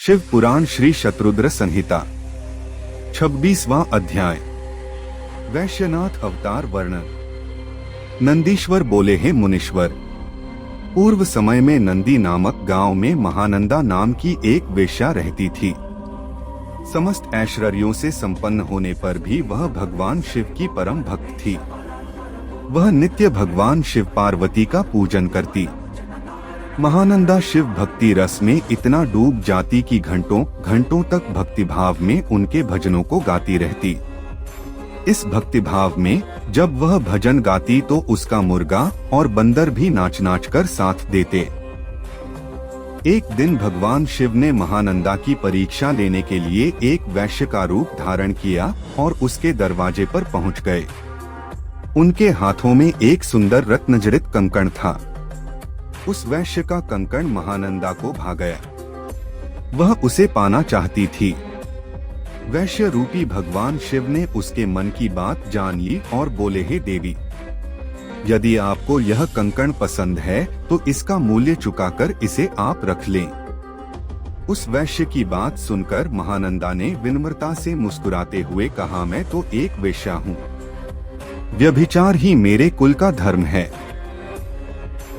शिव पुराण श्री शत्रुद्र संहिता 26वां अध्याय। वैश्यनाथ अवतार वर्णन। नंदीश्वर बोले, हे मुनीश्वर, पूर्व समय में नंदी नामक गांव में महानंदा नाम की एक वेश्या रहती थी। समस्त ऐश्वर्यों से संपन्न होने पर भी वह भगवान शिव की परम भक्त थी। वह नित्य भगवान शिव पार्वती का पूजन करती। महानंदा शिव भक्ति रस में इतना डूब जाती कि घंटों घंटों तक भक्तिभाव में उनके भजनों को गाती रहती। इस भक्तिभाव में जब वह भजन गाती तो उसका मुर्गा और बंदर भी नाच नाच कर साथ देते। एक दिन भगवान शिव ने महानंदा की परीक्षा लेने के लिए एक वैश्य का रूप धारण किया और उसके दरवाजे पर पहुंच गए। उनके हाथों में एक सुंदर रत्नजड़ित कंकण था। उस वैश्य का कंकण महानंदा को भा गया। वह उसे पाना चाहती थी। वैश्य रूपी भगवान शिव ने उसके मन की बात जान ली और बोले, हे देवी, यदि आपको यह कंकण पसंद है तो इसका मूल्य चुकाकर इसे आप रख लें। उस वैश्य की बात सुनकर महानंदा ने विनम्रता से मुस्कुराते हुए कहा, मैं तो एक वेश्या हूँ। व्यभिचार ही मेरे कुल का धर्म है।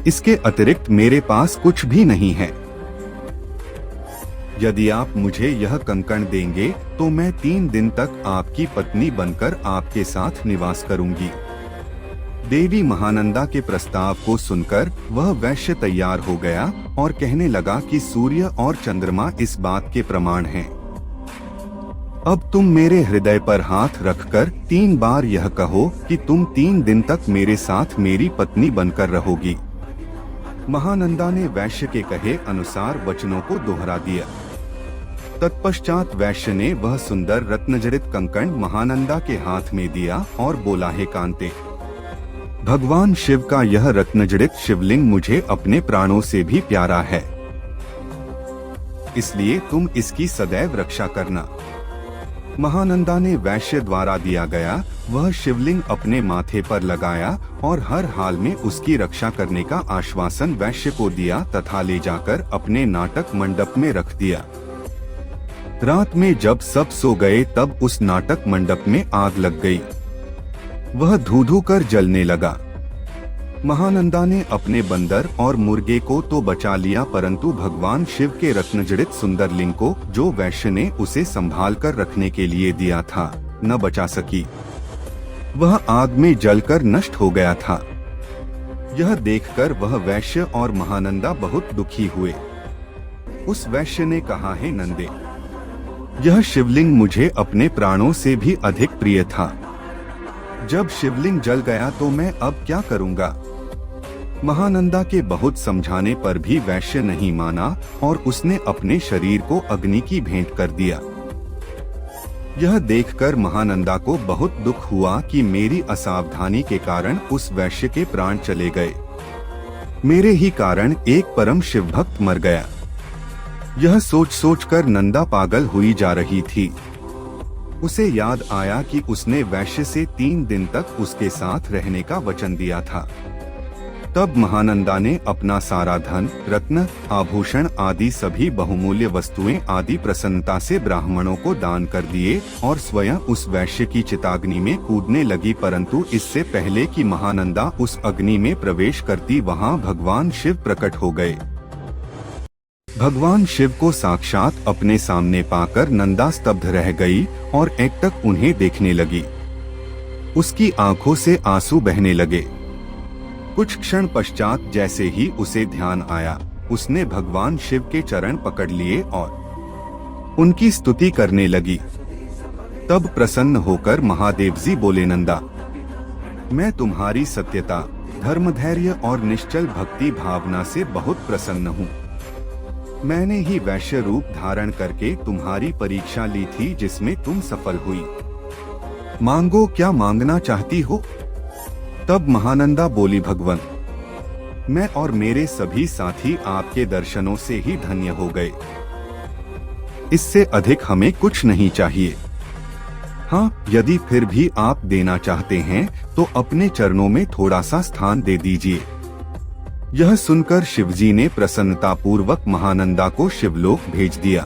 इसके अतिरिक्त मेरे पास कुछ भी नहीं है। यदि आप मुझे यह कंकण देंगे तो मैं 3 दिन तक आपकी पत्नी बनकर आपके साथ निवास करूंगी। देवी महानंदा के प्रस्ताव को सुनकर वह वैश्य तैयार हो गया और कहने लगा कि सूर्य और चंद्रमा इस बात के प्रमाण हैं। अब तुम मेरे हृदय पर हाथ रखकर 3 बार यह कहो कि तुम 3 दिन तक मेरे साथ मेरी पत्नी बनकर रहोगी। महानंदा ने वैश्य के कहे अनुसार वचनों को दोहरा दिया। तत्पश्चात वैश्य ने वह सुंदर रत्नजड़ित कंकण महानंदा के हाथ में दिया और बोला, हे कांते, भगवान शिव का यह रत्नजड़ित शिवलिंग मुझे अपने प्राणों से भी प्यारा है, इसलिए तुम इसकी सदैव रक्षा करना। महानंदा ने वैश्य द्वारा दिया गया वह शिवलिंग अपने माथे पर लगाया और हर हाल में उसकी रक्षा करने का आश्वासन वैश्य को दिया तथा ले जाकर अपने नाटक मंडप में रख दिया। रात में जब सब सो गए तब उस नाटक मंडप में आग लग गई। वह धू धू कर जलने लगा। महानंदा ने अपने बंदर और मुर्गे को तो बचा लिया, परंतु भगवान शिव के रत्नजड़ित सुंदर लिंग को, जो वैश्य ने उसे संभाल कर रखने के लिए दिया था, न बचा सकी। वह आग में जलकर नष्ट हो गया था। यह देखकर वह वैश्य और महानंदा बहुत दुखी हुए। उस वैश्य ने कहा, हे नंदे, यह शिवलिंग मुझे अपने प्राणों से भी अधिक प्रिय था। जब शिवलिंग जल गया तो मैं अब क्या करूंगा? महानंदा के बहुत समझाने पर भी वैश्य नहीं माना और उसने अपने शरीर को अग्नि की भेंट कर दिया। यह देखकर महानंदा को बहुत दुख हुआ कि मेरी असावधानी के कारण उस वैश्य के प्राण चले गए। मेरे ही कारण एक परम शिव भक्त मर गया। यह सोच सोचकर नंदा पागल हुई जा रही थी। उसे याद आया कि उसने वैश्य से 3 दिन तक उसके साथ रहने का वचन दिया था। तब महानंदा ने अपना सारा धन, रत्न, आभूषण आदि सभी बहुमूल्य वस्तुएं आदि प्रसन्नता से ब्राह्मणों को दान कर दिए और स्वयं उस वैश्य की चिताग्नि में कूदने लगी। परंतु इससे पहले कि महानंदा उस अग्नि में प्रवेश करती, वहां भगवान शिव प्रकट हो गए। भगवान शिव को साक्षात अपने सामने पाकर नंदा स्तब्ध रह गई और एकटक उन्हें देखने लगी। उसकी आंखों से आंसू बहने लगे। कुछ क्षण पश्चात जैसे ही उसे ध्यान आया, उसने भगवान शिव के चरण पकड़ लिए और उनकी स्तुति करने लगी। तब प्रसन्न होकर महादेव जी बोले, नंदा, मैं तुम्हारी सत्यता, धर्मधैर्य और निश्चल भक्ति भावना से बहुत प्रसन्न हूँ। मैंने ही वैश्य रूप धारण करके तुम्हारी परीक्षा ली थी, जिसमें तुम सफल हुई। मांगो, क्या मांगना चाहती हो? तब महानंदा बोली, भगवन, मैं और मेरे सभी साथी आपके दर्शनों से ही धन्य हो गए। इससे अधिक हमें कुछ नहीं चाहिए। हाँ, यदि फिर भी आप देना चाहते हैं तो अपने चरणों में थोड़ा सा स्थान दे दीजिए। यह सुनकर शिवजी ने प्रसन्नतापूर्वक महानंदा को शिवलोक भेज दिया।